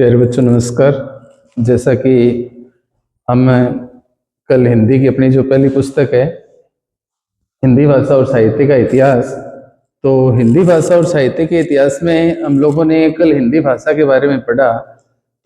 प्यारे बच्चों नमस्कार। जैसा कि हम कल हिंदी की अपनी जो पहली पुस्तक है हिंदी भाषा और साहित्य का इतिहास, तो हिंदी भाषा और साहित्य के इतिहास में हम लोगों ने कल हिंदी भाषा के बारे में पढ़ा।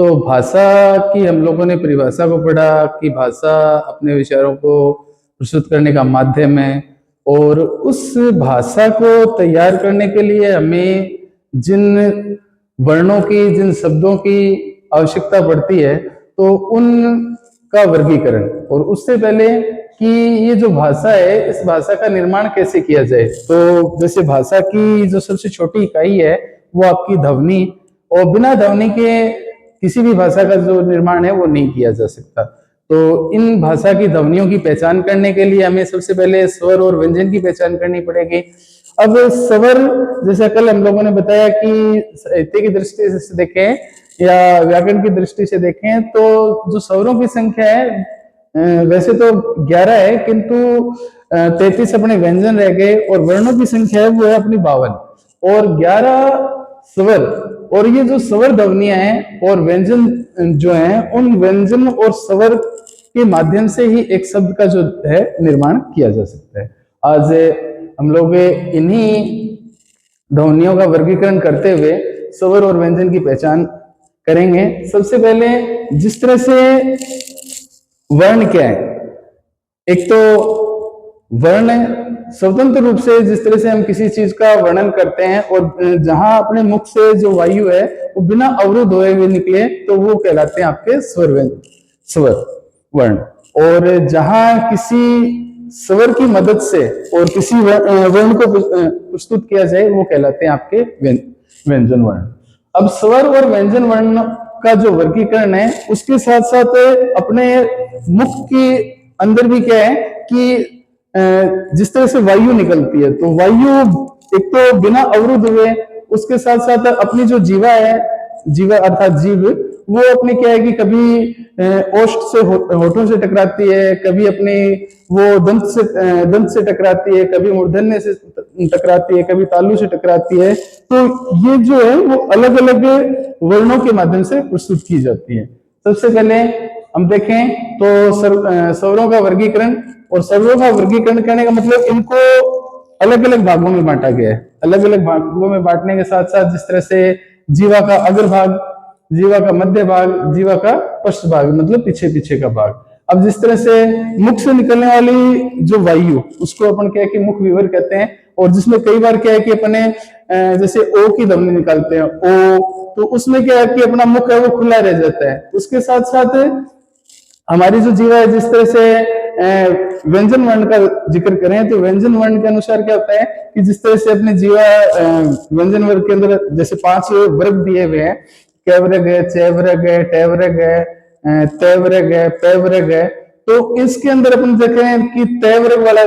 तो भाषा की हम लोगों ने परिभाषा को पढ़ा कि भाषा अपने विचारों को प्रस्तुत करने का माध्यम है, और उस भाषा को तैयार करने के लिए हमें जिन वर्णों की, जिन शब्दों की आवश्यकता पड़ती है, तो उनका वर्गीकरण, और उससे पहले कि ये जो भाषा है इस भाषा का निर्माण कैसे किया जाए। तो जैसे भाषा की जो सबसे छोटी इकाई है वो आपकी ध्वनि, और बिना ध्वनि के किसी भी भाषा का जो निर्माण है वो नहीं किया जा सकता। तो इन भाषा की ध्वनियों की पहचान करने के लिए हमें सबसे पहले स्वर और व्यंजन की पहचान करनी पड़ेगी। अब स्वर, जैसा कल हम लोगों ने बताया कि साहित्य की दृष्टि से देखें या व्याकरण की दृष्टि से देखें तो जो स्वरों की संख्या है वैसे तो 11 है, किंतु 33 अपने व्यंजन रह गए, और वर्णों की संख्या है वो है अपनी 52, और 11 स्वर। और ये जो स्वर ध्वनियां हैं और व्यंजन जो हैं, उन व्यंजन और स्वर के माध्यम से ही एक शब्द का जो है निर्माण किया जा सकता है। आज हम लोग इन्हीं ध्वनियों का वर्गीकरण करते हुए स्वर और व्यंजन की पहचान करेंगे। सबसे पहले जिस तरह से वर्ण क्या है, एक तो वर्ण स्वतंत्र रूप से जिस तरह से हम किसी चीज का वर्णन करते हैं, और जहां अपने मुख से जो वायु है वो बिना अवरुद्ध हुए हुए निकले, तो वो कहलाते हैं आपके स्वर वर्ण। और जहां किसी स्वर की मदद से और किसी वर्ण को प्रस्तुत किया जाए वो कहलाते हैं आपके व्यंजन वर्ण। अब स्वर और व्यंजन वर्ण का जो वर्गीकरण है उसके साथ साथ अपने मुख के अंदर भी क्या है कि जिस तरह से वायु निकलती है, तो वायु एक तो बिना अवरुद्ध हुए, उसके साथ साथ अपनी जो जीवा है, जीवा अर्थात जीव, वो अपने क्या है कि कभी ओष्ठ से होठों से टकराती है, कभी अपने वो दंत से टकराती है, कभी मूर्धन्य से टकराती है, कभी तालु से टकराती है। तो ये जो है वो अलग अलग वर्णों के माध्यम से प्रस्तुत की जाती है। सबसे पहले हम देखें तो स्वरों का वर्गीकरण, और स्वरों का वर्गीकरण करने का मतलब इनको अलग अलग भागों में बांटा गया है। अलग अलग भागों में बांटने के साथ साथ जिस तरह से जीवा का अग्रभाग, जीवा का मध्य भाग, जीवा का पश्च भाग, मतलब पीछे पीछे का भाग। अब जिस तरह से मुख से निकलने वाली जो वायु, उसको अपन क्या है कि मुख विवर कहते हैं, और जिसमें कई बार क्या है कि अपने जैसे ओ की ध्वनि निकालते हैं, ओ, तो उसमें क्या है कि अपना मुख है वो खुला रह जाता है। उसके साथ साथ हमारी जो जीवा है, जिस तरह से व्यंजन वर्ण का जिक्र करें तो व्यंजन वर्ण के अनुसार क्या होता है कि जिस तरह से अपने जीवा व्यंजन वर्ग के अंदर जैसे 5 वर्ग दिए हुए हैं, कैवर्ग है, चैवर्ग है, टैवर्ग है, तैवर्ग है, पैवर्ग है। तो इसके अंदर अपन देखें कि तैवर्ग वाला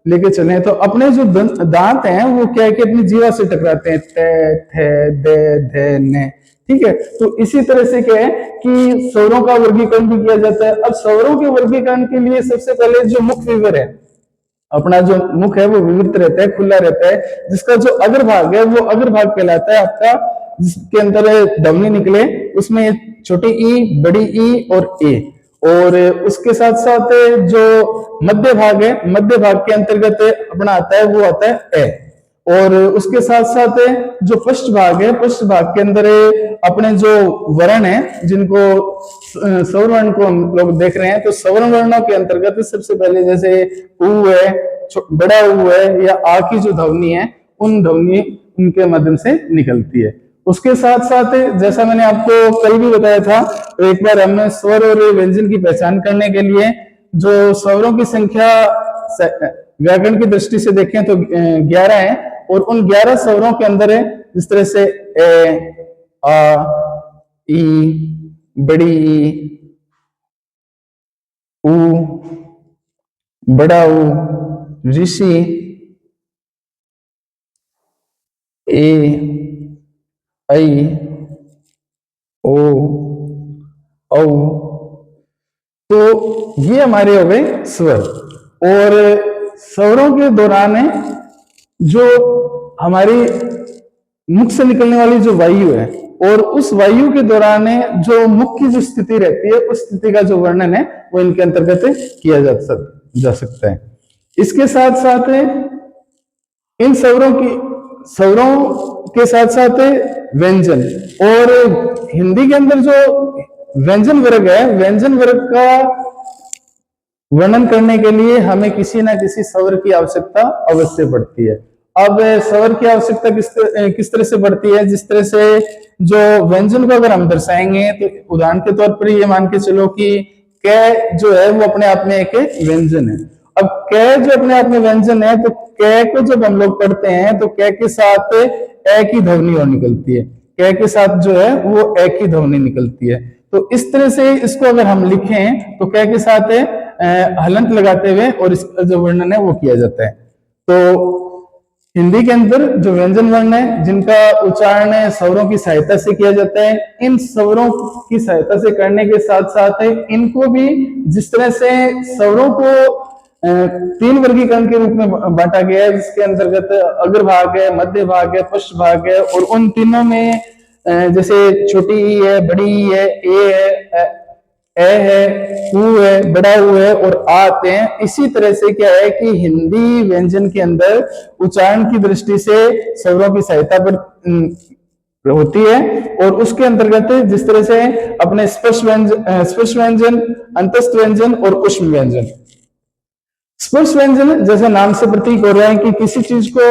लेके चले तो अपने जो दांत हैं वो क्या है कि अपनी जीवा से टकराते हैं, ते, थे, दे, धे, ने। ठीक है, तो इसी तरह से क्या है कि स्वरों का वर्गीकरण भी किया जाता है। अब स्वरों के वर्गीकरण के लिए सबसे पहले जो मुख विवर है, अपना जो मुख है वो विवृत रहता है, खुला रहता है, जिसका जो अग्रभाग है वो अग्रभाग कहलाता है आपका, जिसके अंदर ध्वनि निकले, उसमें छोटी ई, बड़ी ई और ए। और उसके साथ साथ जो मध्य भाग है, मध्य भाग के अंतर्गत अपना आता है वो आता है ए। और उसके साथ साथ जो पश्च भाग है, पश्च भाग के अंदर अपने जो वर्ण है, जिनको सवर्ण वर्ण को हम लोग देख रहे हैं, तो सवर्ण वर्णों के अंतर्गत सबसे पहले जैसे ऊ है, बड़ा ऊ है, या आ की जो ध्वनि है, उन ध्वनि उनके माध्यम से निकलती है। उसके साथ साथ जैसा मैंने आपको कल भी बताया था, तो एक बार हमने स्वर और व्यंजन की पहचान करने के लिए जो स्वरों की संख्या व्याकरण की दृष्टि से देखें तो 11 है, और उन 11 स्वरों के अंदर है जिस तरह से ए, आ, ई, बड़ी ई, ऊ, बड़ा ऊ, ऋषि, ए, ऐ, ओ, औ। तो ये हमारे हो गए स्वर। और स्वरों के दौरान जो हमारी मुख से निकलने वाली जो वायु है, और उस वायु के दौरान जो मुख की जो स्थिति रहती है, उस स्थिति का जो वर्णन है वो इनके अंतर्गत किया जा सकता है। इसके साथ साथ इन स्वरों के साथ साथ व्यंजन, और हिंदी के अंदर जो व्यंजन वर्ग है, व्यंजन वर्ग का वर्णन करने के लिए हमें किसी ना किसी स्वर की आवश्यकता अवश्य पड़ती है। अब स्वर की आवश्यकता किस तरह से पड़ती है? जिस तरह से जो व्यंजन को अगर हम दर्शाएंगे तो उदाहरण के तौर पर ये मान के चलो कि क जो है वो अपने आप में एक व्यंजन है। अब क जो अपने आप में व्यंजन है, तो क को जब हम लोग पढ़ते हैं तो क के साथ ए की ध्वनि और निकलती है, क के साथ जो है वो ए की ध्वनि निकलती है। तो इस तरह से इसको अगर हम लिखें तो क के साथ हलंत लगाते हुए और इसका जो वर्णन है वो किया जाता है। तो हिंदी के अंदर जो व्यंजन वर्ण है जिनका उच्चारण स्वरों की सहायता से किया जाता है, इन स्वरों की सहायता से करने के साथ साथ इनको भी जिस तरह से स्वरों को 3 वर्गीकरण के रूप में बांटा गया है, जिसके अंतर्गत अग्रभाग है, मध्य भाग है, पश्च भाग है, और उन तीनों में जैसे छोटी ई है, बड़ी ई है, ए है, ऊ है, बड़ा ऊ है और आ आते हैं। इसी तरह से क्या है कि हिंदी व्यंजन के अंदर उच्चारण की दृष्टि से स्वरों की सहायता पर होती है, और उसके अंतर्गत जिस तरह से अपने स्पर्श व्यंजन, अंतस्थ व्यंजन और ऊष्म व्यंजन। स्पर्श व्यंजन जैसे नाम से प्रतीक हो रहा है कि किसी चीज को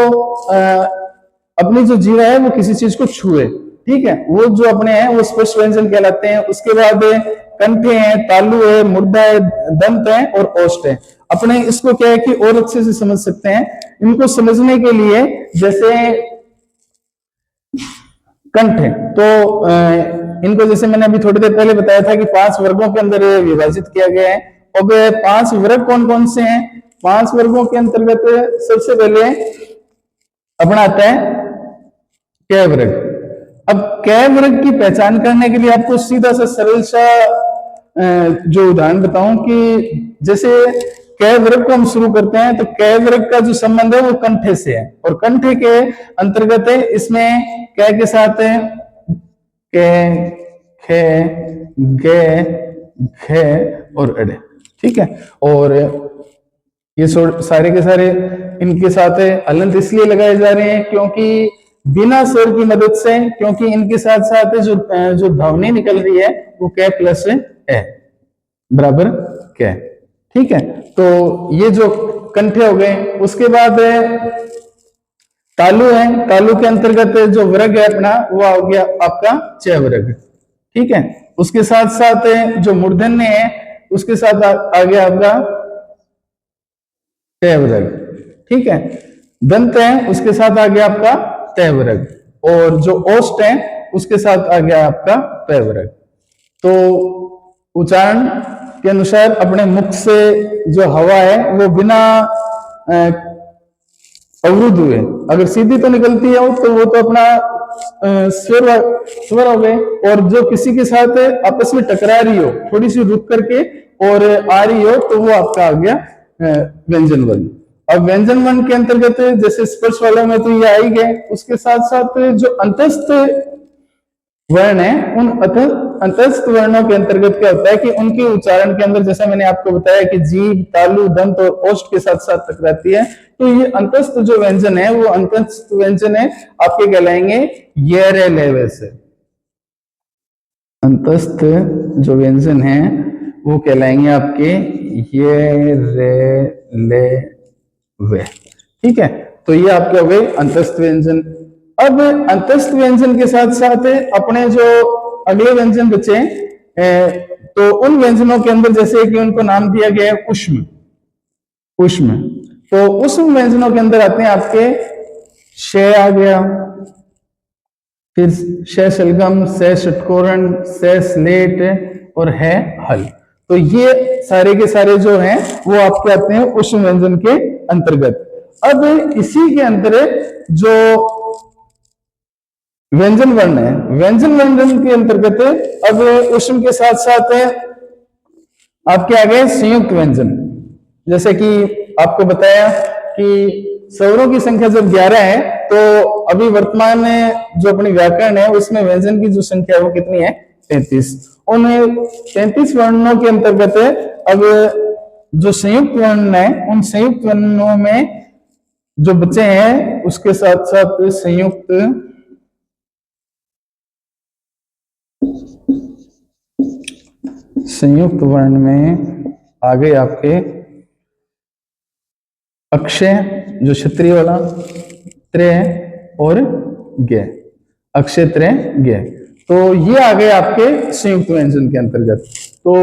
अपनी जो जीवा है वो किसी चीज को छुए, ठीक है, वो जो अपने हैं वो स्पर्श व्यंजन कहलाते हैं। उसके बाद कंठे हैं, तालु है, मुर्दा है, दंत है और ओष्ठ है। अपने इसको क्या है कि और अच्छे से समझ सकते हैं। इनको समझने के लिए जैसे कंठ है तो इनको जैसे मैंने अभी थोड़ी देर पहले बताया था कि 5 वर्गों के अंदर विभाजित किया गया है। अब 5 वर्ग कौन कौन से हैं? 5 वर्गों के अंतर्गत सबसे पहले अपना आता है कै वर्ग। अब कै वर्ग की पहचान करने के लिए आपको सीधा सा सरल सा जो उदाहरण बताऊं कि जैसे कै वर्ग को हम शुरू करते हैं तो कै वर्ग का जो संबंध है वो कंठे से है, और कंठे के अंतर्गत है इसमें कै के साथ है कै, खे, गे, घे और अड़े, ठीक है। और ये सारे के सारे इनके साथ हलंत इसलिए लगाए जा रहे हैं क्योंकि बिना स्वर की मदद से, क्योंकि इनके साथ साथ जो ध्वनि निकल रही है वो कै प्लस ए बराबर कै, ठीक है। तो ये जो कंठे हो गए। उसके बाद तालु है, तालु के अंतर्गत जो वर्ग है अपना वो आ गया आपका च वर्ग, ठीक है। उसके साथ साथ जो मूर्धन्य है उसके साथ आ गया आपका ट वर्ग, ठीक है। दंत है उसके साथ आ गया आपका त वर्ग, और जो ओष्ठ है उसके साथ आ गया आपका प वर्ग। तो उच्चारण के अनुसार अपने मुख से जो हवा है वो बिना अवरुद्ध हुए अगर सीधी तो निकलती है तो वो तो अपना स्वर हो गए, और जो किसी के साथ आपस में टकरा रही हो थोड़ी सी रुक करके और आ रही हो तो वो आपका आ गया व्यंजन वर्ण। अब व्यंजन वर्ण के अंतर्गत जैसे स्पर्श वालों में तो ये आ ही गए, उसके साथ साथ जो अंतस्थ वर्ण है उन अंतस्थ वर्णों के अंतर्गत क्या होता है कि उनके उच्चारण के अंदर जैसा मैंने आपको बताया कि जीभ, तालु, दंत और ओष्ठ के साथ साथ टकराती है, तो ये अंतस्थ जो व्यंजन है वो अंतस्थ व्यंजन है आपके कहलाएंगे ये रे ले वैसे। अंतस्थ जो व्यंजन है वो कहलाएंगे आपके ये रे ले वे, ठीक है। तो ये आपके हो गए अंतस्थ व्यंजन। अब अंतस्थ व्यंजन के साथ साथ अपने जो अगले व्यंजन बचे तो उन व्यंजनों के अंदर जैसे कि उनको नाम दिया गया है ऊष्म, ऊष्म। तो ऊष्म व्यंजनों के अंदर आते हैं आपके श आ गया, फिर श शलगम, श षटकोण, श स्लेट और है हल। तो ये सारे के सारे जो हैं वो आपके आते हैं ऊष्म व्यंजन के अंतर्गत। अब इसी के अंतर जो व्यंजन वर्ण है, व्यंजन वर्ण के अंतर्गत अब ऊष्म के साथ साथ आपके आ गए संयुक्त व्यंजन। जैसे कि आपको बताया कि स्वरों की संख्या जब 11 है तो अभी वर्तमान में जो अपनी व्याकरण है उसमें व्यंजन की जो संख्या है वो कितनी है? 33। उन 33 वर्णों के अंतर्गत अब जो संयुक्त वर्ण है उन संयुक्त वर्णों में जो बचे हैं उसके साथ साथ संयुक्त वर्ण में आ गए आपके अक्षय जो क्षत्रिय वाला, त्रे और गे, अक्षय त्रे गे, तो ये आ गए आपके संयुक्त व्यंजन के अंतर्गत। तो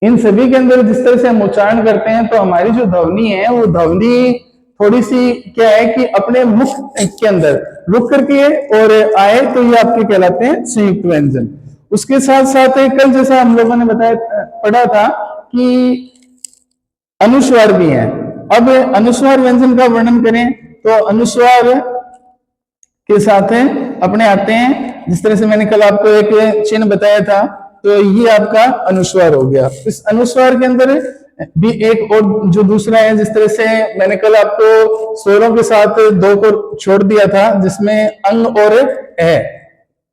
इन सभी के अंदर जिस तरह से हम उच्चारण करते हैं तो हमारी जो ध्वनि है वो ध्वनि थोड़ी सी क्या है कि अपने मुख के अंदर रुक करके और आए तो ये आपके कहलाते हैं संयुक्त व्यंजन। उसके साथ साथ कल जैसा हम लोगों ने बताया पढ़ा था कि अनुस्वार भी है। अब अनुस्वार व्यंजन का वर्णन करें तो अनुस्वार के साथ अपने आते हैं, जिस तरह से मैंने कल आपको एक चिन्ह बताया था तो ये आपका अनुस्वार हो गया। इस अनुस्वार के अंदर भी एक और जो दूसरा है, जिस तरह से मैंने कल आपको स्वरों के साथ दो को छोड़ दिया था जिसमें अंग और है,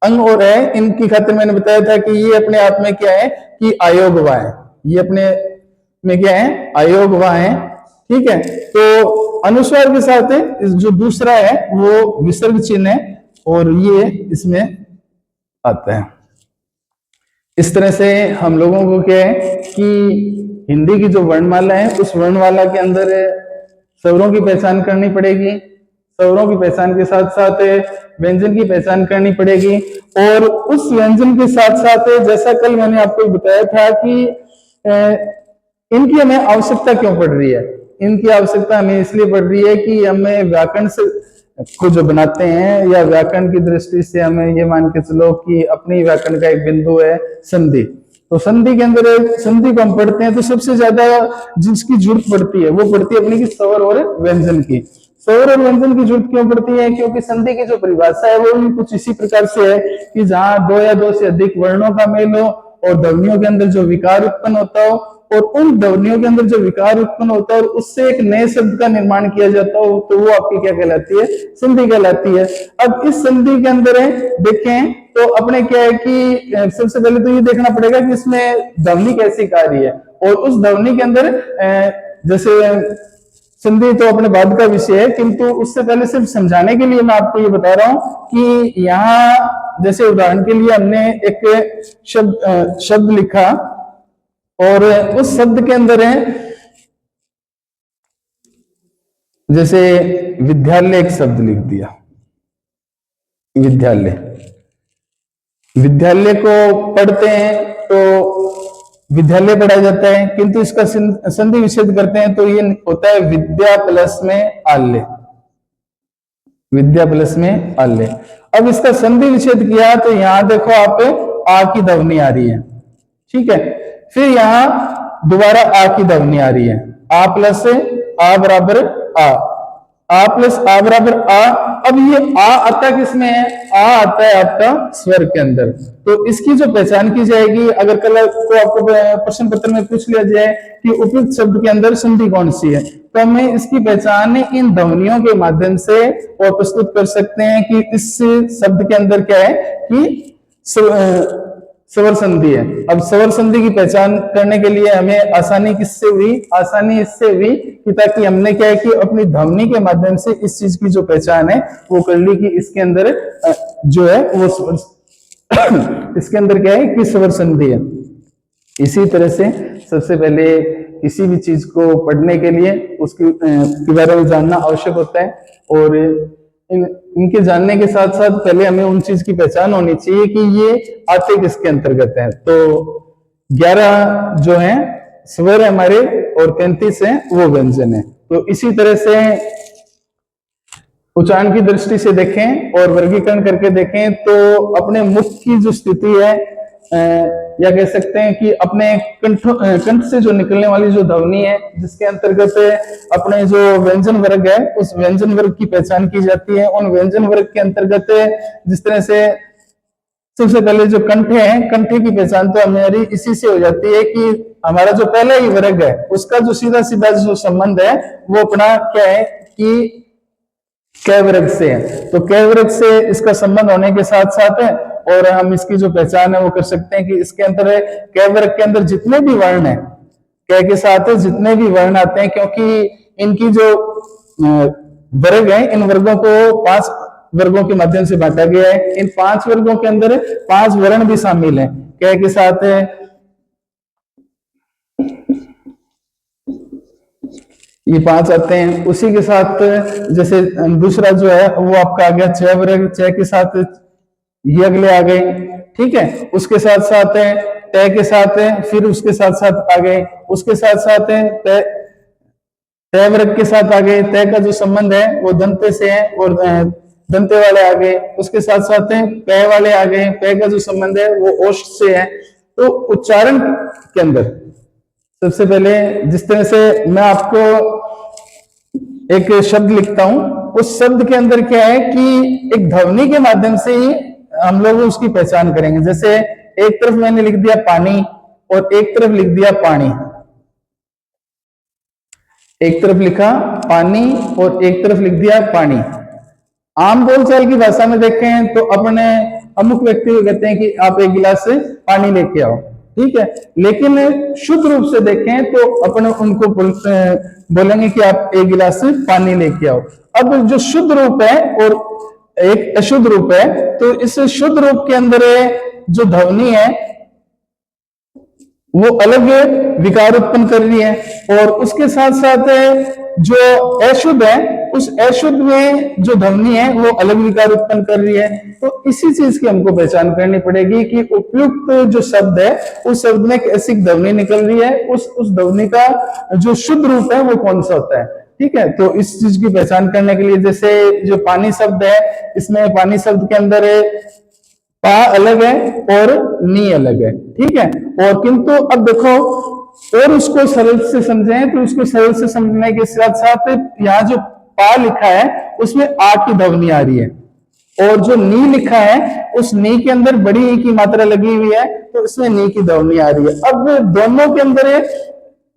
अंग और है इनकी खातिर मैंने बताया था कि ये अपने आप में क्या है कि अयोगवा है, ये अपने में क्या है अयोगवा है। ठीक है, तो अनुस्वार के साथ जो दूसरा है वो विसर्ग चिन्ह है और ये इसमें आता है। इस तरह से हम लोगों को क्या है कि हिंदी की जो वर्णमाला है उस वर्णमाला के अंदर स्वरों की पहचान करनी पड़ेगी, स्वरों की पहचान के साथ साथ व्यंजन की पहचान करनी पड़ेगी और उस व्यंजन के साथ साथ जैसा कल मैंने आपको बताया था कि इनकी हमें आवश्यकता क्यों पड़ रही है। इनकी आवश्यकता हमें इसलिए पड़ रही है कि हमें व्याकरण से को जो बनाते हैं या व्याकरण की दृष्टि से हमें ये मान के चलो कि अपनी व्याकरण का एक बिंदु है संधि। तो संधि के अंदर संधि को हम पढ़ते हैं तो सबसे ज्यादा जिसकी जरूरत पड़ती है वो पड़ती है अपनी की स्वर और व्यंजन की। स्वर और व्यंजन की जरूरत क्यों पड़ती है? क्योंकि संधि की जो परिभाषा है वो भी कुछ इसी प्रकार से है कि जहां दो या दो से अधिक वर्णों का मेल हो और ध्वनियों के अंदर जो विकार उत्पन्न होता हो और उन ध्वनियों के अंदर जो विकार उत्पन्न होता है और उससे एक नए शब्द का निर्माण किया जाता हो तो वो आपकी क्या कहलाती है? संधि कहलाती है। अब इस संधि के अंदर देखें तो अपने क्या है कि सबसे पहले तो ये देखना पड़ेगा कि इसमें ध्वनि कैसी कार्य है और उस ध्वनि के अंदर जैसे संधि तो अपने बाद का विषय है, किंतु उससे पहले सिर्फ समझाने के लिए मैं आपको ये बता रहा हूं कि यहाँ जैसे उदाहरण के लिए हमने एक शब्द लिखा और उस शब्द के अंदर है जैसे विद्यालय एक शब्द लिख दिया, विद्यालय, विद्यालय को पढ़ते हैं तो विद्यालय पढ़ा जाता है, किंतु इसका संधि विच्छेद करते हैं तो ये होता है विद्या प्लस में आल्य, विद्या प्लस में आल्य। अब इसका संधि विच्छेद किया तो यहां देखो आप आ की ध्वनि आ रही है। ठीक है, फिर यहां दोबारा आ की ध्वनि आ रही है, आ प्लस आ बराबर आ प्लस आ बराबर आ। अब ये आ आता किसमें है? आ आता है आपका स्वर के अंदर। तो इसकी जो पहचान की जाएगी, अगर कल को आपको प्रश्न पत्र में पूछ लिया जाए कि उपयुक्त शब्द के अंदर संधि कौन सी है, तो हमें इसकी पहचान इन ध्वनियों के माध्यम से और प्रस्तुत कर सकते हैं कि इस शब्द के अंदर क्या है कि स्वर संधि है। अब स्वर संधि की पहचान करने के लिए हमें आसानी किससे हुई? आसानी इससे हुई कि ताकि हमने क्या है कि अपनी ध्वनि के माध्यम से इस चीज की जो पहचान है वो कर ली कि इसके अंदर जो है वो स्वर इसके अंदर क्या है कि स्वर संधि है। इसी तरह से सबसे पहले किसी भी चीज को पढ़ने के लिए उसके बारे में जानना आवश्यक होता है और इनके जानने के साथ साथ पहले हमें उन चीज की पहचान होनी चाहिए कि ये आते किसके अंतर्गत हैं। तो 11 जो हैं स्वर हमारे और 33 हैं वो व्यंजन है। तो इसी तरह से उच्चारण की दृष्टि से देखें और वर्गीकरण करके देखें तो अपने मुख की जो स्थिति है या कह सकते हैं कि अपने कंठ से जो निकलने वाली जो ध्वनि है जिसके अंतर्गत अपने जो व्यंजन वर्ग है उस व्यंजन वर्ग की पहचान की जाती है। उन व्यंजन वर्ग के अंतर्गत जिस तरह से सबसे पहले जो कंठे हैं, कंठे की पहचान तो हमारी इसी से हो जाती है कि हमारा जो पहला ही वर्ग है उसका जो सीधा सीधा जो संबंध है वो अपना क्या है कि कै वर्ग से है। तो कै वर्ग से इसका संबंध होने के साथ साथ है और हम इसकी जो पहचान है वो कर सकते हैं कि इसके अंदर है कै वर्ग के अंदर जितने भी वर्ण है, कै के साथ जितने भी वर्ण आते हैं, क्योंकि इनकी जो वर्ग है इन वर्गों को 5 वर्गों के माध्यम से बांटा गया है। इन 5 वर्गों के अंदर 5 वर्ण भी शामिल हैं। कै के साथ है ये 5 आते हैं। उसी के साथ जैसे दूसरा जो है वो आपका आ गया छह वर्ग, छह के साथ ये अगले आ गए, ठीक है। उसके साथ साथ है तय के साथ है, फिर उसके साथ साथ आ गए, उसके साथ साथ है तय, तय वर्ग के साथ आ गए। तय का जो संबंध है वो दंते से है और दंते वाले आ गए। उसके साथ साथ है पै वाले आ गए, पै का जो संबंध है वो ओष्ठ से है। तो उच्चारण के अंदर सबसे पहले जिस तरह से मैं आपको एक शब्द लिखता हूं, उस शब्द के अंदर क्या है कि एक ध्वनि के माध्यम से ही हम लोग उसकी पहचान करेंगे। जैसे एक तरफ मैंने लिख दिया पानी और एक तरफ लिख दिया पानी, एक तरफ लिखा पानी और एक तरफ लिख दिया पानी। आम बोलचाल की भाषा में देखें तो अपने अमुक व्यक्ति को कहते हैं कि आप एक गिलास से पानी लेके आओ, ठीक है। लेकिन शुद्ध रूप से देखें तो अपने उनको बोलेंगे कि आप एक गिलास से पानी लेके आओ। अब जो शुद्ध रूप है और एक अशुद्ध रूप है, तो इस शुद्ध रूप के अंदर जो ध्वनि है वो अलग विकार उत्पन्न कर रही है और उसके साथ साथ जो अशुद्ध है उस अशुद्ध में जो ध्वनि है वो अलग विकार उत्पन्न कर रही है। तो इसी चीज की हमको पहचान करनी पड़ेगी कि उपयुक्त जो शब्द है उस शब्द में कैसी ध्वनि निकल रही है, उस ध्वनि का जो शुद्ध रूप है वो कौन सा होता है, ठीक है। तो इस चीज की पहचान करने के लिए जैसे जो पानी शब्द है, इसमें पानी शब्द के अंदर पा अलग है और नी अलग है, ठीक है। और किंतु अब देखो और उसको सरल से समझें तो उसको सरल से समझने के साथ साथ यहाँ जो पा लिखा है उसमें आ की ध्वनि आ रही है और जो नी लिखा है उस नी के अंदर बड़ी ई की मात्रा लगी हुई है तो इसमें नी की ध्वनि आ रही है। अब दोनों के अंदर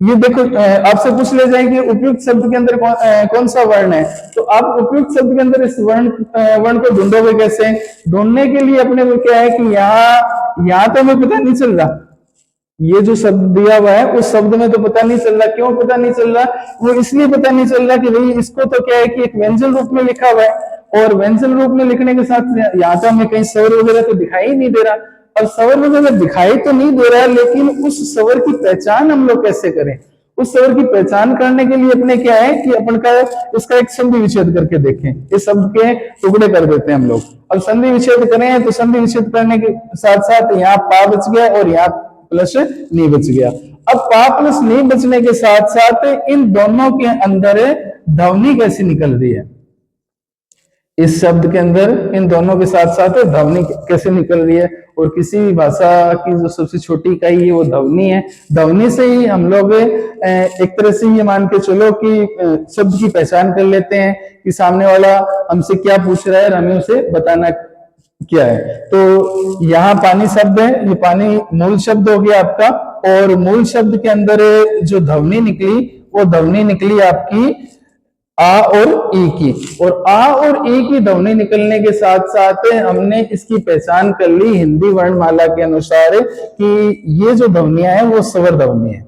ये देखो आपसे पूछ ले जाए कि उपयुक्त शब्द के अंदर कौन सा वर्ण है, तो आप उपयुक्त शब्द के अंदर इस वर्ण को ढूंढोगे कैसे? ढूंढने के लिए अपने को क्या है कि यहाँ तो हमें पता नहीं चल रहा, ये जो शब्द दिया हुआ है उस शब्द में तो पता नहीं चल रहा। क्यों पता नहीं चल रहा? वो इसलिए पता नहीं चल रहा कि भाई इसको तो क्या है कि एक व्यंजन रूप में लिखा हुआ है और व्यंजन रूप में लिखने के साथ यहाँ तो हमें कहीं स्वर वगैरह तो दिखाई ही नहीं दे रहा। और स्वर वगैरह दिखाई तो नहीं दे रहा, लेकिन उस स्वर की पहचान हम लोग कैसे करें? उस स्वर की पहचान करने के लिए अपने क्या है कि अपन का इसका एक संधि विच्छेद करके देखें। इस शब्द के टुकड़े कर देते हैं हम लोग। अब संधि विच्छेद करें तो संधि विच्छेद करने के साथ साथ यहाँ पा बच गया और यहाँ प्लस नी बच गया। अब पा प्लस नी बचने के साथ साथ इन दोनों के अंदर ध्वनि कैसी निकल रही है? इस शब्द के अंदर इन दोनों के साथ साथ ध्वनि कैसे निकल रही है? और किसी भी भाषा की जो सबसे छोटी इकाई है वो ध्वनि है। ध्वनि से ही हम लोग एक तरह से ये मान के चलो कि शब्द की पहचान कर लेते हैं कि सामने वाला हमसे क्या पूछ रहा है और हमें उसे बताना क्या है। तो यहाँ पानी शब्द है, ये पानी मूल शब्द हो गया आपका और मूल शब्द के अंदर जो ध्वनि निकली वो ध्वनि निकली आपकी आ और ई की। और आ और ई की ध्वनि निकलने के साथ साथ हमने इसकी पहचान कर ली हिंदी वर्णमाला के अनुसार कि ये जो ध्वनियां हैं वो स्वर ध्वनि है,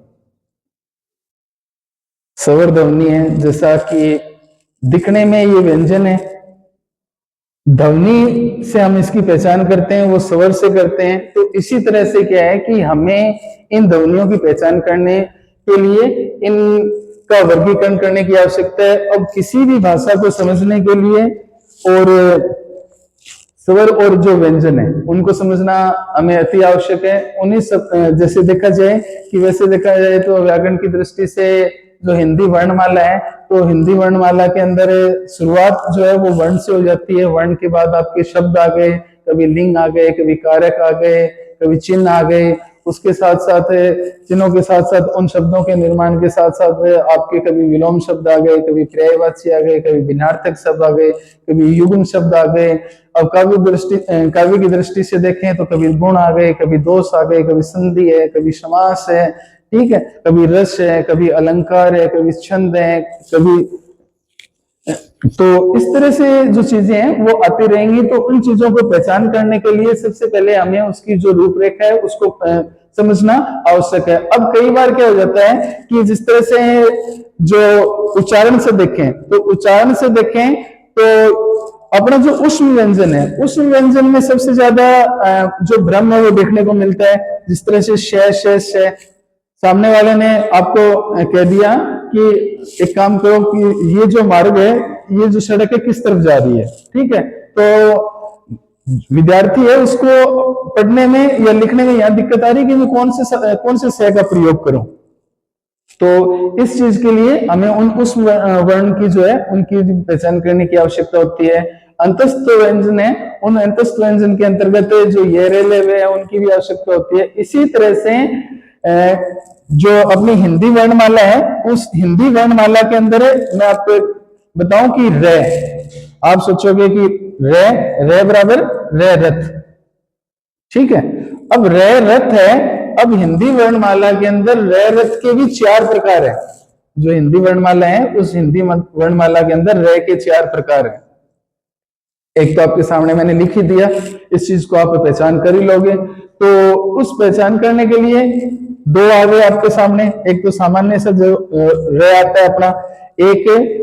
स्वर ध्वनि है। जैसा कि दिखने में ये व्यंजन है, ध्वनि से हम इसकी पहचान करते हैं, वो स्वर से करते हैं। तो इसी तरह से क्या है कि हमें इन ध्वनियों की पहचान करने के लिए इनका वर्गीकरण करने की आवश्यकता है। अब किसी भी भाषा को समझने के लिए और स्वर और जो व्यंजन है उनको समझना हमें अति आवश्यक है। उन्हीं सब जैसे देखा जाए कि वैसे देखा जाए तो व्याकरण की दृष्टि से जो हिंदी वर्णमाला है तो हिंदी वर्णमाला के अंदर शुरुआत जो है वो वर्ण से हो जाती है। वर्ण के बाद आपके शब्द आ गए, कभी लिंग आ गए, कभी कारक आ गए, कभी चिन्ह आ गए उसके साथ साथ चिन्हों के साथ साथ उन शब्दों के निर्माण के साथ साथ आपके कभी विलोम शब्द आ गए, कभी पर्यायवाची आ गए, कभी भिन्नार्थक शब्द आ गए, कभी युग्म शब्द आ गए। अब काव्य की दृष्टि से देखें तो कभी गुण आ गए, कभी दोष आ गए, कभी संधि है, कभी समास है, ठीक है, कभी रस है, कभी अलंकार है, कभी छंद है, कभी। तो इस तरह से जो चीजें हैं वो आती रहेंगी। तो उन चीजों को पहचान करने के लिए सबसे पहले हमें उसकी जो रूपरेखा है उसको समझना आवश्यक है। अब कई बार क्या हो जाता है कि जिस तरह से जो उच्चारण से देखें तो उच्चारण से देखें तो अपना जो ऊष्म व्यंजन है, ऊष्म व्यंजन में सबसे ज्यादा जो भ्रम है वो देखने को मिलता है। जिस तरह से श सामने वाले ने आपको कह दिया कि एक काम करो कि ये जो मार्ग है, ये जो सड़क है किस तरफ जा रही है, ठीक है। तो विद्यार्थी है उसको पढ़ने में या लिखने में यहाँ दिक्कत आ रही है कि मैं कौन से स का प्रयोग करूं। तो इस चीज के लिए हमें उस वर्ण की जो है उनकी पहचान करने की आवश्यकता होती है। अंतस्थ व्यंजन है, उन अंतस्थ व्यंजन के अंतर्गत जो ये रेले है उनकी भी आवश्यकता होती है। इसी तरह से जो अपनी हिंदी वर्णमाला है, उस हिंदी वर्णमाला के अंदर मैं आपको बताऊं कि रे, आप सोचोगे कि रे बराबर रे रथ, ठीक है। अब रे रथ है, अब हिंदी वर्णमाला के अंदर रे रथ के भी 4 प्रकार है। जो हिंदी वर्णमाला है उस हिंदी वर्णमाला के अंदर रे के 4 प्रकार है। एक तो आपके सामने मैंने लिख ही दिया, इस चीज को आप पहचान कर ही लोगे। तो उस पहचान करने के लिए 2 आ गए आपके सामने। एक तो सामान्य सा जो रे आता है अपना, एक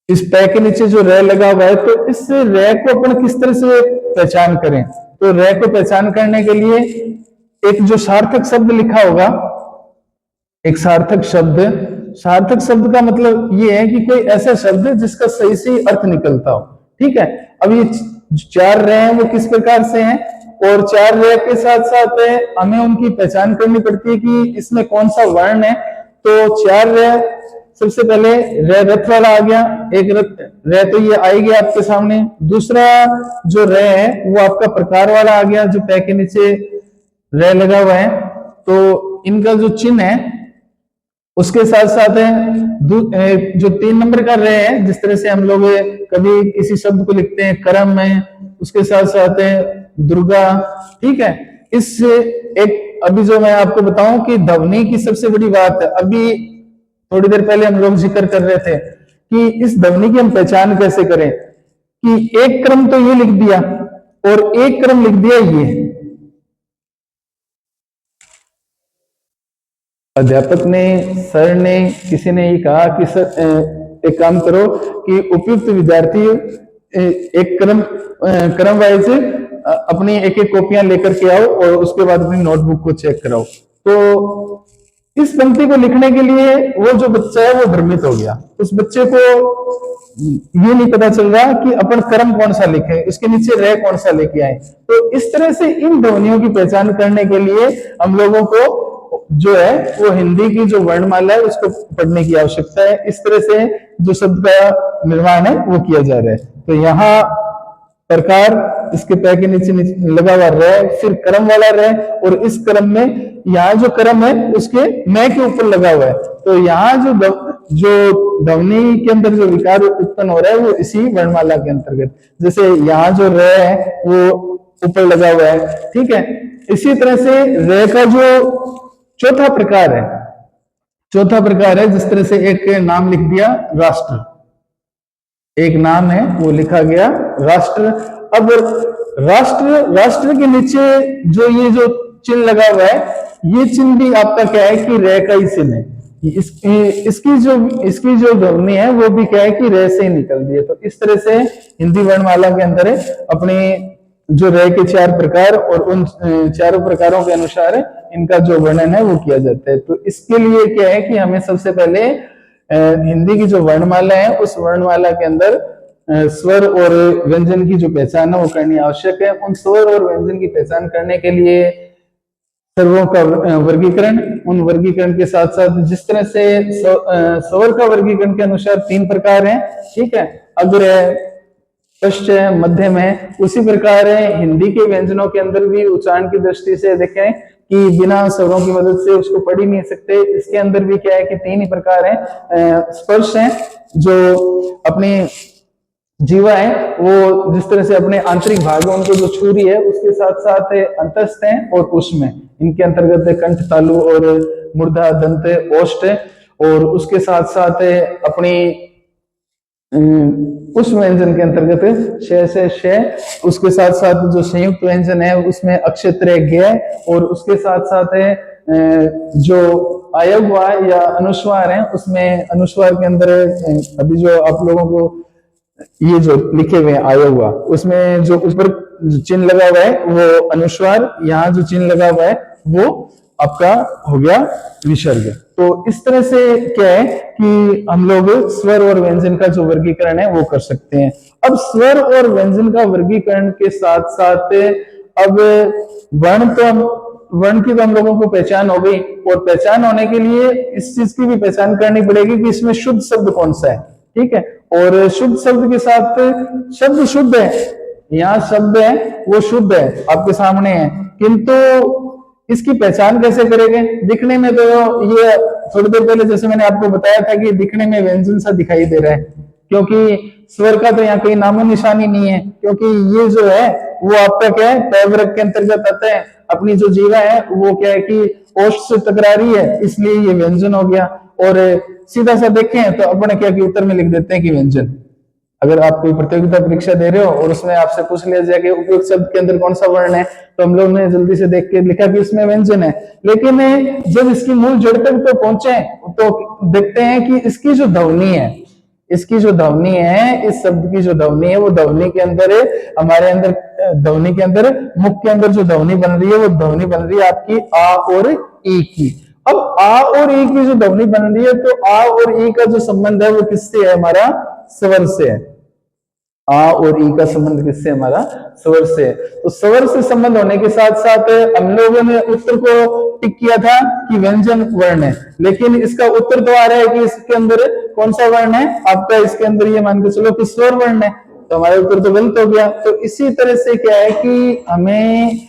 इस पै के नीचे जो रे लगा हुआ है, तो इस रे को अपन किस तरह से पहचान करें। तो रे को पहचान करने के लिए एक जो सार्थक शब्द लिखा होगा, एक सार्थक शब्द का मतलब ये है कि कोई ऐसा शब्द जिसका सही से अर्थ निकलता हो, ठीक है। अब ये 4 रे हैं वो किस प्रकार से हैं, और 4 रे के साथ साथ हमें उनकी पहचान करनी पड़ती है कि इसमें कौन सा वर्ण है। तो 4 रे, सबसे पहले रे रथ वाला आ गया, एक रे तो ये आएगी आपके सामने। दूसरा जो रे है वो आपका प्रकार वाला आ गया, जो पै के नीचे रे लगा हुआ है। तो इनका जो चिन्ह है उसके साथ साथ है जो 3 नंबर का रे है, जिस तरह से हम लोग कभी किसी शब्द को लिखते हैं क्रम में, उसके साथ साथ है दुर्गा, ठीक है। इस एक अभी जो मैं आपको बताऊं कि ध्वनि की सबसे बड़ी बात है, अभी थोड़ी देर पहले हम लोग जिक्र कर रहे थे कि इस ध्वनि की हम पहचान कैसे करें, कि एक क्रम तो ये लिख दिया और एक क्रम लिख दिया ये। अध्यापक ने, सर ने, किसी ने ये कहा कि सर एक काम करो कि उपयुक्त विद्यार्थी एक क्रम वाइज अपनी एक कॉपियां लेकर के आओ और उसके बाद अपनी नोटबुक को चेक कराओ। तो इस पंक्ति को लिखने के लिए वो जो बच्चा है वो भ्रमित हो गया। उस बच्चे को ये नहीं पता चल रहा कि अपन क्रम कौन सा लिखे, इसके नीचे रे कौन सा लेके आए। तो इस तरह से इन ध्वनियों की पहचान करने के लिए हम लोगों को जो है वो हिंदी की जो वर्णमाला है उसको पढ़ने की आवश्यकता है। इस तरह से जो शब्द का निर्माण है वो किया जा रहा है। तो यहाँ प्रकार, इसके पैर के नीचे लगा हुआ रे, फिर क्रम वाला रे, और इस क्रम में यहाँ जो क्रम है उसके मैं के ऊपर लगा हुआ है। तो यहाँ जो ध्वनि के अंदर जो विकार उत्पन्न हो रहा है वो इसी वर्णमाला के अंतर्गत, जैसे यहाँ जो रे है वो ऊपर लगा हुआ है, ठीक है। इसी तरह से रे का जो चौथा प्रकार है, जिस तरह से एक नाम लिख दिया राष्ट्र, एक नाम है वो लिखा गया राष्ट्र। अब राष्ट्र के नीचे जो ये जो चिन्ह लगा हुआ है, ये चिन्ह भी आपका क्या है कि रे का ही चिन्ह है। इसकी जो ध्वनि है वो भी क्या है कि रे से ही निकल दी है। तो इस तरह से हिंदी वर्णमाला के अंदर अपने जो रे के 4 प्रकार और उन 4 प्रकारों के अनुसार इनका जो वर्णन है वो किया जाता है। तो इसके लिए क्या है कि हमें सबसे पहले हिंदी की जो वर्णमाला है उस वर्णमाला के अंदर स्वर और व्यंजन की जो पहचान है वो करनी आवश्यक है। उन स्वर और व्यंजन की पहचान करने के लिए सर्वों का वर्गीकरण, उन वर्गीकरण के साथ साथ जिस तरह से स्वर का वर्गीकरण के अनुसार 3 प्रकार हैं, ठीक है, अग्र है, पश्च है, मध्यम है। उसी प्रकार है हिंदी के व्यंजनों के अंदर भी उच्चारण की दृष्टि से देखें कि बिना स्वरों की मदद से उसको पढ़ ही नहीं सकते। इसके अंदर भी क्या है कि तीन ही प्रकार हैं, स्पर्श हैं जो अपने जीवा है वो जिस तरह से अपने आंतरिक भाग है उनको जो छू रही है, उसके साथ साथ अंतस्थ है और उष्म है। इनके अंतर्गत है कंठ, तालु और मूर्धा, दंत, ओष्ठ है। और उसके साथ साथ अपनी उस व्यंजन के अंतर्गत श से श, उसके साथ साथ जो संयुक्त व्यंजन है उसमें अक्षत्र ग, और उसके साथ साथ है जो अयगवा या अनुस्वार है उसमें अनुस्वार के अंदर अभी जो आप लोगों को ये जो लिखे हुए आयगवा उसमें जो ऊपर चिन्ह लगा हुआ है वो अनुस्वार, यहाँ जो चिन्ह लगा हुआ है वो आपका हो गया विसर्ग। तो इस तरह से क्या है कि हम लोग स्वर और व्यंजन का जो वर्गीकरण है वो कर सकते हैं। अब स्वर और व्यंजन का वर्गीकरण के साथ साथ अब वर्ण की तो हम लोगों को पहचान हो गई, और पहचान होने के लिए इस चीज की भी पहचान करनी पड़ेगी कि इसमें शुद्ध शब्द कौन सा है। ठीक है, और शुद्ध शब्द के साथ शब्द शुद्ध है, यहाँ शब्द है वो शुद्ध है आपके सामने है, किंतु इसकी पहचान कैसे करेंगे? दिखने में तो ये थोड़ी देर पहले जैसे मैंने आपको बताया था कि दिखने में व्यंजन सा दिखाई दे रहा है, क्योंकि स्वर का तो यहाँ कोई नामो निशानी नहीं है, क्योंकि ये जो है वो आपका क्या है पैवरक के अंतर्गत आता है। अपनी जो जीवा है वो क्या है कि ओष्ठ से टकरा रही है, इसलिए ये व्यंजन हो गया। और सीधा सा देखें तो अपने क्या कि उत्तर में लिख देते हैं कि व्यंजन। अगर आप कोई प्रतियोगिता परीक्षा दे रहे हो और उसमें आपसे पूछ लिया जाए कि उपयुक्त शब्द के अंदर कौन सा वर्ण है, तो हम लोग ने जल्दी से देख के लिखा कि इसमें व्यंजन है। लेकिन जब इसकी मूल जड़ तक तो पहुंचे तो देखते हैं कि इसकी जो ध्वनि है, इसकी जो ध्वनि है, इस शब्द की जो ध्वनि है वो ध्वनि के अंदर हमारे अंदर ध्वनि के अंदर मुख के अंदर जो ध्वनि बन रही है वो ध्वनि बन रही है आपकी आ और ई की। अब आ और ई की जो ध्वनि बन रही है तो आ और ई का जो संबंध है वो किससे है? हमारा स्वर से है। आ और ई का संबंध किससे? हमारा स्वर से। तो स्वर से संबंध होने के साथ साथ हम लोगों ने उत्तर को टिक किया था कि व्यंजन वर्ण है, लेकिन इसका उत्तर तो आ रहा है कि इसके अंदर कौन सा वर्ण है आपका? इसके अंदर ये मान के चलो कि स्वर वर्ण है, तो हमारा उत्तर तो गलत हो गया। तो इसी तरह से क्या है कि हमें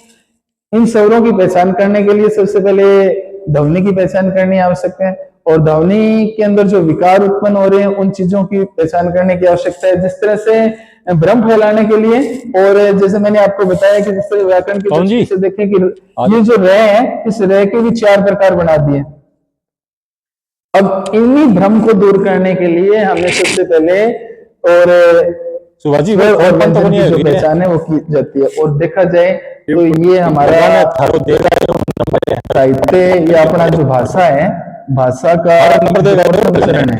इन स्वरों की पहचान करने के लिए सबसे पहले ध्वनि की पहचान करनी आवश्यक है, और ध्वनि के अंदर जो विकार उत्पन्न हो रहे हैं उन चीजों की पहचान करने की आवश्यकता है। जिस तरह से भ्रम फैलाने के लिए, और जैसे मैंने आपको बताया कि जिस तरह व्याकरण की दृष्टि से देखें कि ये जो रे है, इस रे के भी 4 प्रकार बना दिए। अब इन्हीं भ्रम को दूर करने के लिए हमें सबसे पहले और सुभाजी और व्यंजन की जो पहचान है वो की जाती है। और देखा जाए तो ये हमारा साहित्य या अपना जो भाषा है, भाषा का चरण है,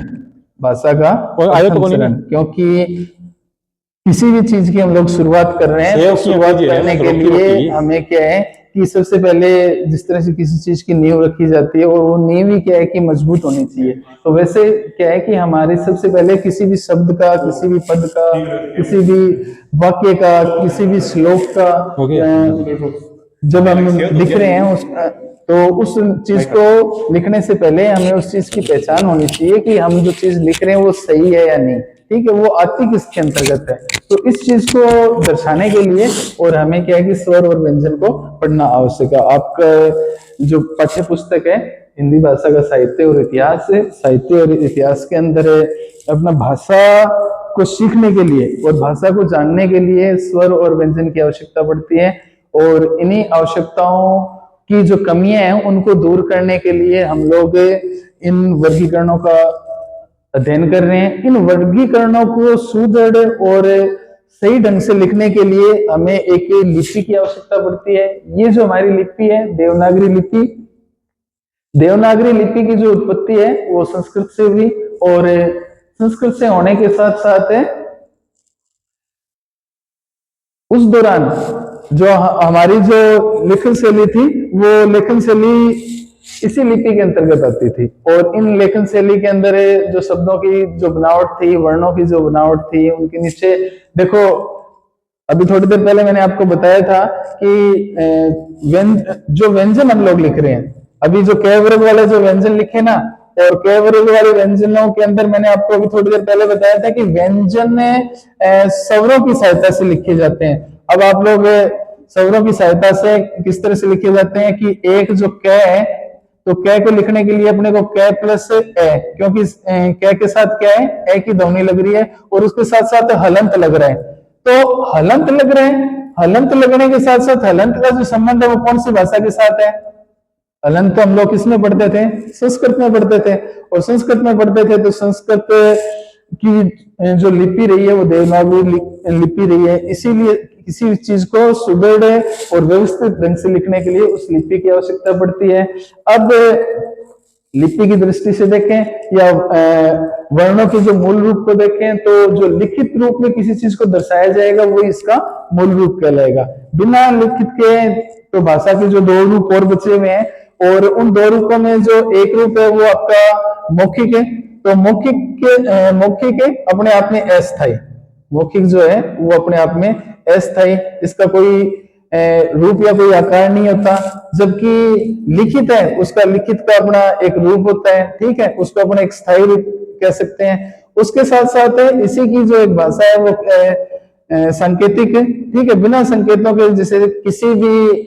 भाषा का चरण, क्योंकि किसी भी चीज की हम लोग शुरुआत कर रहे हैं तो शुरुआत करने के लिए हमें क्या है कि सबसे पहले जिस तरह से किसी चीज की नींव रखी जाती है और वो नींव ही क्या है कि मजबूत होनी चाहिए। तो वैसे क्या है कि हमारे सबसे पहले किसी भी शब्द का, किसी भी पद का, किसी भी वाक्य का, किसी भी श्लोक का जब हम लिख रहे हैं तो उस चीज को लिखने से पहले हमें उस चीज की पहचान होनी चाहिए कि हम जो चीज लिख रहे हैं वो सही है या नहीं। ठीक है, वो आती किसके अंतर्गत है। तो इस चीज को दर्शाने के लिए और हमें क्या है कि स्वर और व्यंजन को पढ़ना आवश्यक है। आपका जो पाठ्य पुस्तक है हिंदी भाषा का साहित्य और इतिहास है, साहित्य और इतिहास के अंदर अपना भाषा को सीखने के लिए और भाषा को जानने के लिए स्वर और व्यंजन की आवश्यकता पड़ती है। और इन्हीं आवश्यकताओं की जो कमियां हैं उनको दूर करने के लिए हम लोग इन वर्गीकरणों का अध्ययन कर रहे हैं। इन वर्गीकरणों को सुदृढ़ और सही ढंग से लिखने के लिए हमें एक लिपि की आवश्यकता पड़ती है। ये जो हमारी लिपि है देवनागरी लिपि, देवनागरी लिपि की जो उत्पत्ति है वो संस्कृत से हुई, और संस्कृत से होने के साथ साथ उस दौरान जो हमारी जो लेखन शैली थी वो लेखन शैली इसी लिपि के अंतर्गत आती थी। और इन लेखन शैली के अंदर जो शब्दों की जो बनावट थी, वर्णों की जो बनावट थी, उनके नीचे देखो अभी थोड़ी देर पहले मैंने आपको बताया था कि जो व्यंजन हम लोग लिख रहे हैं, अभी जो क वर्ग वाले जो व्यंजन लिखे ना, और क वर्ग वाले व्यंजनों के अंदर मैंने आपको अभी थोड़ी देर पहले बताया था कि व्यंजन स्वरों की सहायता से लिखे जाते हैं। अब आप लोग स्वरों की सहायता से किस तरह से लिखे जाते हैं कि एक जो क है, तो क को लिखने के लिए अपने को क प्लस ए, क्योंकि क के साथ क्या है, ए की ध्वनि लग रही है और उसके साथ साथ हलंत लग रहा है, तो हलंत लग रहे हैं, हलंत लगने के साथ साथ हलंत का जो संबंध है वो कौन सी भाषा के साथ है? हलंत तो हम लोग किसमें पढ़ते थे? संस्कृत में पढ़ते थे, और संस्कृत में पढ़ते थे तो संस्कृत की जो लिपि रही है वो देवनागरी लिपि रही है, इसीलिए किसी चीज को सुदृढ़ और व्यवस्थित ढंग से लिखने के लिए उस लिपि की आवश्यकता पड़ती है। अब लिपि की दृष्टि से देखें या वर्णों के जो मूल रूप को देखें, तो जो लिखित रूप में किसी चीज को दर्शाया जाएगा वो इसका मूल रूप कहलाएगा। बिना लिखित के तो भाषा के जो दो रूप और बचे हुए हैं, और उन दो रूपों में जो एक रूप है वो आपका मौखिक है, तो मौखिक है अपने आप में अस्थायी, मौखिक जो है वो अपने आप में अस्थायी, इसका कोई रूप या कोई आकार नहीं होता, जबकि लिखित है उसका लिखित का अपना एक रूप होता है, ठीक है, उसको अपना एक स्थायी रूप कह सकते हैं। उसके साथ साथ इसी की जो एक भाषा है वो सांकेतिक है, ठीक है, बिना संकेतों के, जैसे किसी भी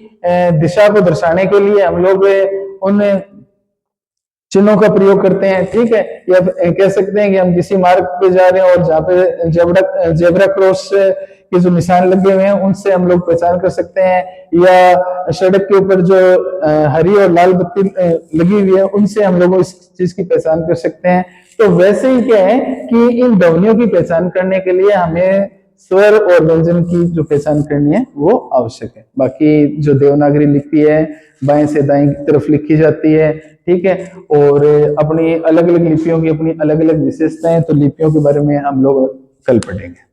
दिशा को दर्शाने के लिए हम लोग उन चिन्हों का प्रयोग करते हैं, ठीक है, या कह सकते हैं कि हम किसी मार्ग पे जा रहे हैं और जहाँ पे जेब्रा क्रॉस के जो निशान लगे हुए हैं उनसे हम लोग पहचान कर सकते हैं, या सड़क के ऊपर जो हरी और लाल बत्ती लगी हुई है उनसे हम लोग इस चीज की पहचान कर सकते हैं। तो वैसे ही क्या है कि इन ध्वनियों की पहचान करने के लिए हमें स्वर और व्यंजन की जो पहचान करनी है वो आवश्यक है। बाकी जो देवनागरी लिपि है बाएं से दाएं तरफ लिखी जाती है, ठीक है, और अपनी अलग अलग लिपियों की अपनी अलग अलग विशेषताएं, तो लिपियों के बारे में हम लोग कल पढ़ेंगे।